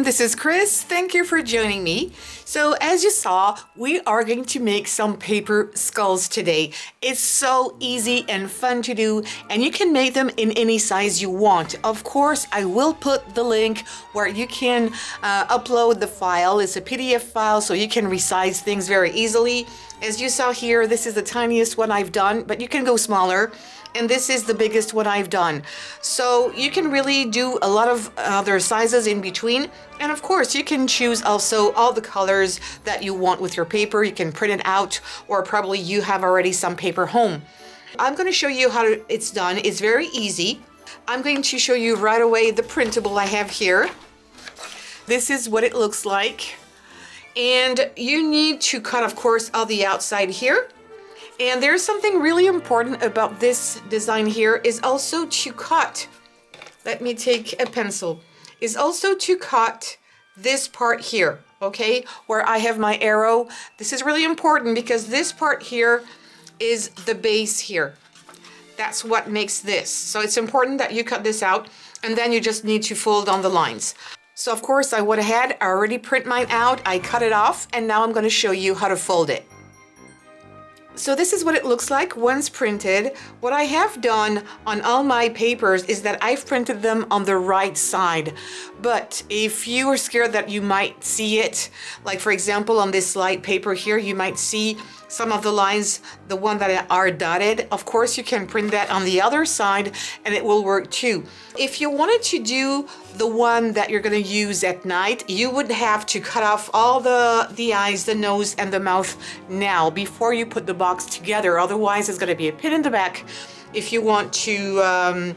this is Chris. Thank you for joining me. So as you saw, we are going to make some paper skulls today. It's so easy and fun to do, and you can make them in any size you want. Of course, I will put the link where you can upload the file. It's a PDF file, so you can resize things very easily. As you saw here, this is the tiniest one I've done, but you can go smaller. And this is the biggest one I've done. So you can really do a lot of other sizes in between. And of course, you can choose also all the colors that you want with your paper. You can print it out, or probably you have already some paper home. I'm going to show you how it's done. It's very easy. I'm going to show you right away the printable I have here. This is what it looks like. And you need to cut, of course, all the outside here. And there's something really important about this design here is also to cut, let me take a pencil, is also to cut this part here, okay, where I have my arrow. This is really important because this part here is the base here. That's what makes this. So it's important that you cut this out, and then you just need to fold on the lines. So of course I went ahead, I already print mine out, I cut it off, and now I'm going to show you how to fold it. So this is what it looks like once printed. What I have done on all my papers is that I've printed them on the right side. But if you are scared that you might see it, like for example on this light paper here, you might see some of the lines, the one that are dotted. Of course you can print that on the other side and it will work too. If you wanted to do the one that you're going to use at night, you would have to cut off all the eyes, the nose, and the mouth now before you put the box together. Otherwise, it's going to be a pain in the back if you want to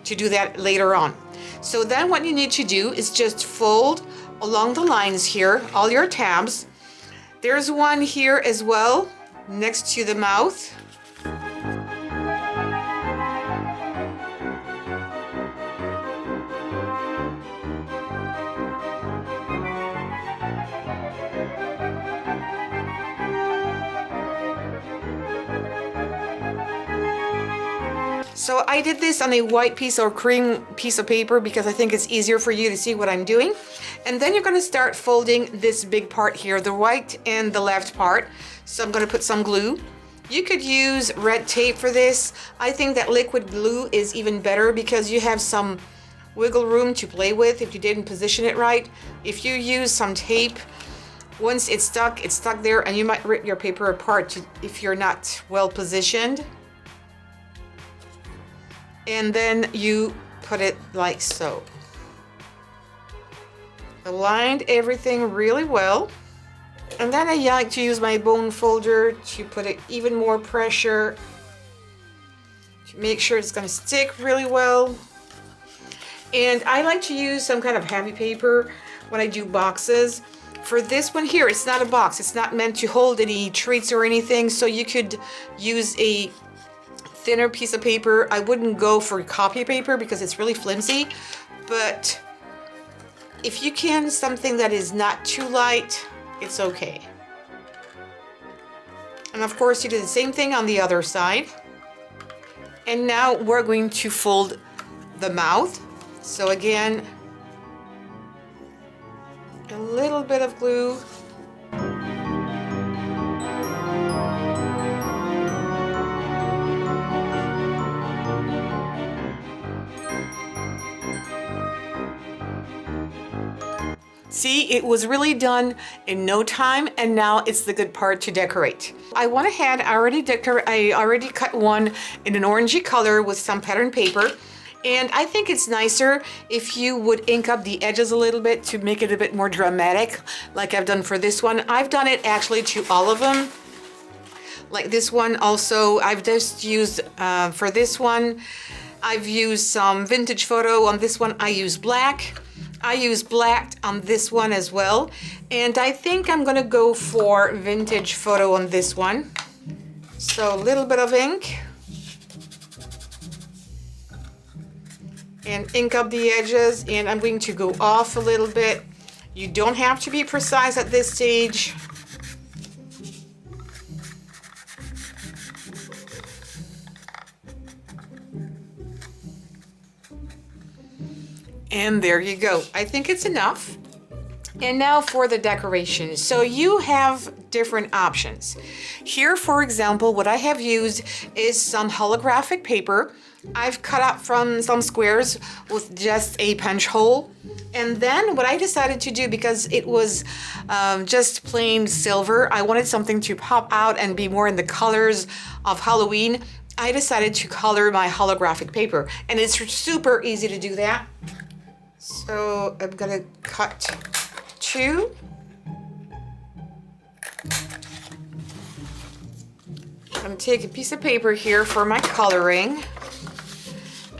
do that later on. So then what you need to do is just fold along the lines here, all your tabs. There's one here as well, next to the mouth. So I did this on a white piece or cream piece of paper because I think it's easier for you to see what I'm doing. And then you're going to start folding this big part here, the right and the left part. So I'm going to put some glue. You could use red tape for this. I think that liquid glue is even better because you have some wiggle room to play with if you didn't position it right. If you use some tape, once it's stuck there, and you might rip your paper apart if you're not well positioned. And then you put it like so. Aligned everything really well. And then I like to use my bone folder to put it even more pressure to make sure it's going to stick really well. And I like to use some kind of heavy paper when I do boxes. For this one here, it's not a box. It's not meant to hold any treats or anything, so you could use a thinner piece of paper. I wouldn't go for copy paper because it's really flimsy, but if you can something that is not too light, it's okay. And of course you do the same thing on the other side. And now we're going to fold the mouth. So again, a little bit of glue. See, it was really done in no time, and now it's the good part to decorate. I went ahead, I already cut one in an orangey color with some pattern paper, and I think it's nicer if you would ink up the edges a little bit to make it a bit more dramatic, like I've done for this one. I've done it actually to all of them. Like this one also, I've just used, for this one, I've used some vintage photo. On this one, I use black. I use black on this one as well, and I think I'm gonna go for vintage photo on this one. So a little bit of ink and ink up the edges, and I'm going to go off a little bit. You don't have to be precise at this stage. And there you go. I think it's enough. And now for the decoration. So you have different options. Here, for example, what I have used is some holographic paper. I've cut out from some squares with just a punch hole. And then what I decided to do, because it was just plain silver, I wanted something to pop out and be more in the colors of Halloween. I decided to color my holographic paper. And it's super easy to do that. So I'm gonna cut two. I'm going to take a piece of paper here for my coloring.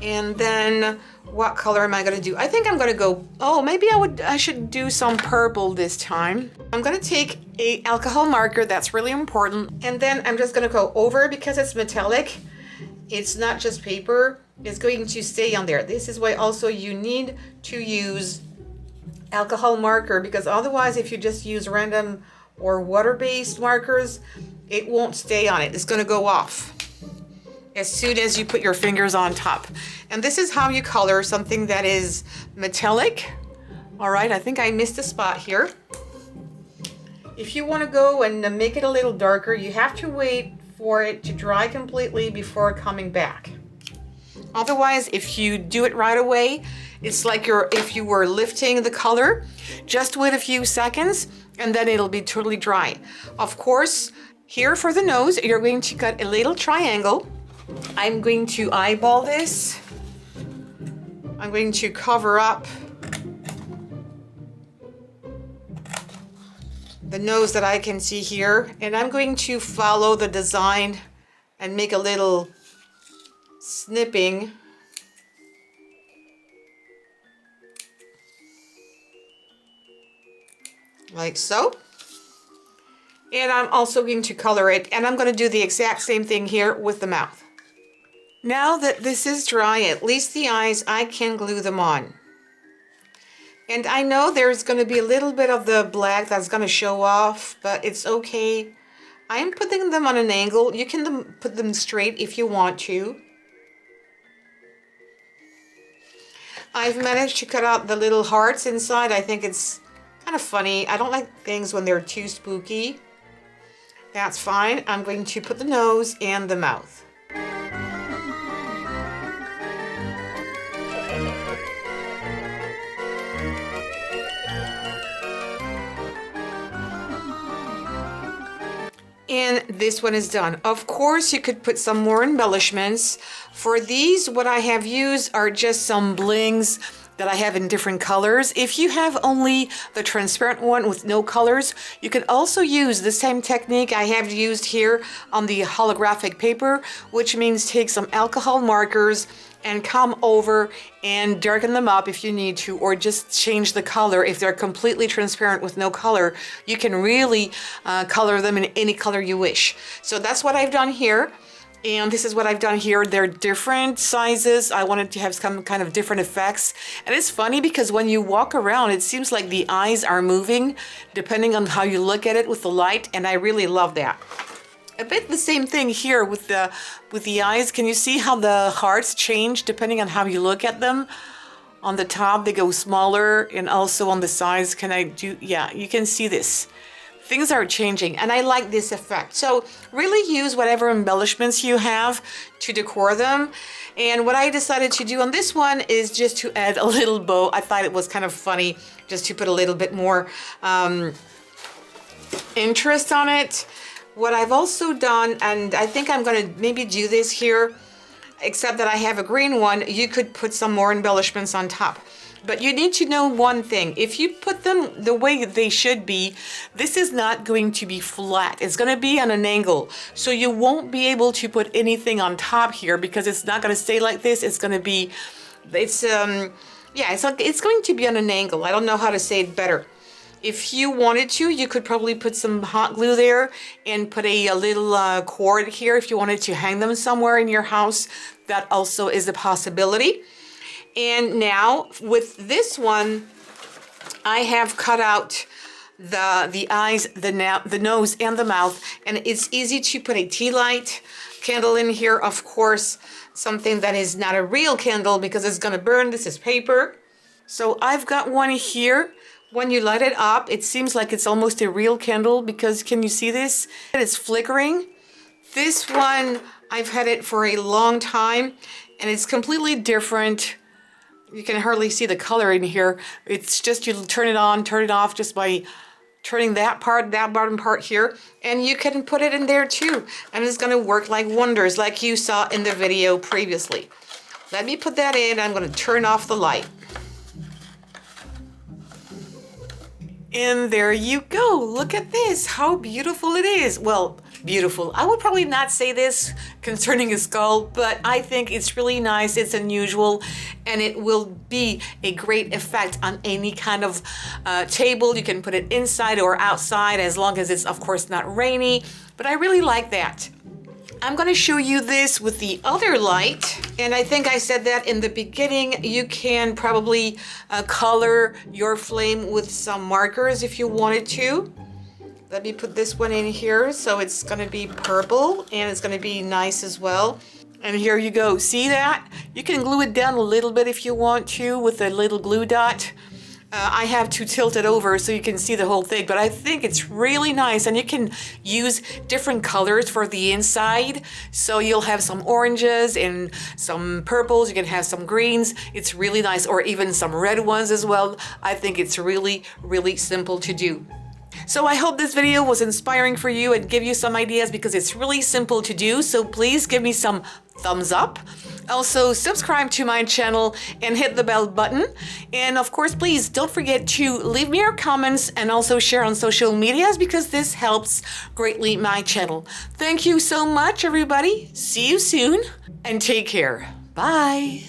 And then what color am I going to do? I think I'm going to go, oh, maybe I should do some purple this time. I'm going to take a alcohol marker, that's really important. And then I'm just going to go over, because it's metallic. It's not just paper. It's going to stay on there. This is why also you need to use alcohol marker, because otherwise if you just use random or water-based markers, it won't stay on it. It's going to go off as soon as you put your fingers on top. And this is how you color something that is metallic. All right, I think I missed a spot here. If you want to go and make it a little darker, you have to wait for it to dry completely before coming back. Otherwise, if you do it right away, it's like if you were lifting the color. Just wait a few seconds and then it'll be totally dry. Of course, here for the nose, you're going to cut a little triangle. I'm going to eyeball this. I'm going to cover up the nose that I can see here. And I'm going to follow the design and make a little snipping. Like so. And I'm also going to color it, and I'm going to do the exact same thing here with the mouth. Now that this is dry, at least the eyes, I can glue them on. And I know there's going to be a little bit of the black that's going to show off, but it's okay. I'm putting them on an angle. You can put them straight if you want to. I've managed to cut out the little hearts inside. I think it's kind of funny. I don't like things when they're too spooky. That's fine. I'm going to put the nose and the mouth. And this one is done. Of course, you could put some more embellishments. For these, what I have used are just some blings that I have in different colors. If you have only the transparent one with no colors, you can also use the same technique I have used here on the holographic paper, which means take some alcohol markers and come over and darken them up if you need to, or just change the color. If they're completely transparent with no color, you can really color them in any color you wish. So that's what I've done here. And this is what I've done here. They're different sizes. I wanted to have some kind of different effects. And it's funny because when you walk around, it seems like the eyes are moving depending on how you look at it with the light. And I really love that. A bit the same thing here with the eyes. Can you see how the hearts change depending on how you look at them? On the top, they go smaller, and also on the sides. Yeah, you can see this. Things are changing, and I like this effect. So really use whatever embellishments you have to decor them. And what I decided to do on this one is just to add a little bow. I thought it was kind of funny just to put a little bit more interest on it. What I've also done, and I think I'm gonna maybe do this here, except that I have a green one, you could put some more embellishments on top. But you need to know one thing. If you put them the way they should be, this is not going to be flat. It's going to be on an angle. So you won't be able to put anything on top here because it's not going to stay like this. It's going to be, it's going to be on an angle. I don't know how to say it better. If you wanted to, you could probably put some hot glue there and put a little cord here if you wanted to hang them somewhere in your house. That also is a possibility. And now with this one, I have cut out the eyes, the nose, and the mouth, and it's easy to put a tea light candle in here. Of course, something that is not a real candle because it's gonna burn. This is paper. So I've got one here When you light it up, it seems like it's almost a real candle because can you see this? It's flickering. This one, I've had it for a long time and it's completely different. You can hardly see the color in here. It's just you turn it on, turn it off just by turning that bottom part here, and you can put it in there too. And it's gonna work like wonders like you saw in the video previously. Let me put that in. I'm gonna turn off the light. And there you go. Look at this, how beautiful it is. Well, beautiful. I would probably not say this concerning a skull, but I think it's really nice, it's unusual, and it will be a great effect on any kind of table. You can put it inside or outside as long as it's, of course, not rainy, but I really like that. I'm going to show you this with the other light, and I think I said that in the beginning. You can probably color your flame with some markers if you wanted to. Let me put this one in here, so it's going to be purple and it's going to be nice as well. And here you go. See that? You can glue it down a little bit if you want to with a little glue dot. I have to tilt it over so you can see the whole thing, but I think it's really nice, and you can use different colors for the inside. So you'll have some oranges and some purples, you can have some greens. It's really nice, or even some red ones as well. I think it's really, really simple to do. So I hope this video was inspiring for you and give you some ideas because it's really simple to do. So please give me some thumbs up. Also, subscribe to my channel and hit the bell button. And of course, please don't forget to leave me your comments and also share on social medias because this helps greatly my channel. Thank you so much, everybody. See you soon and take care. Bye.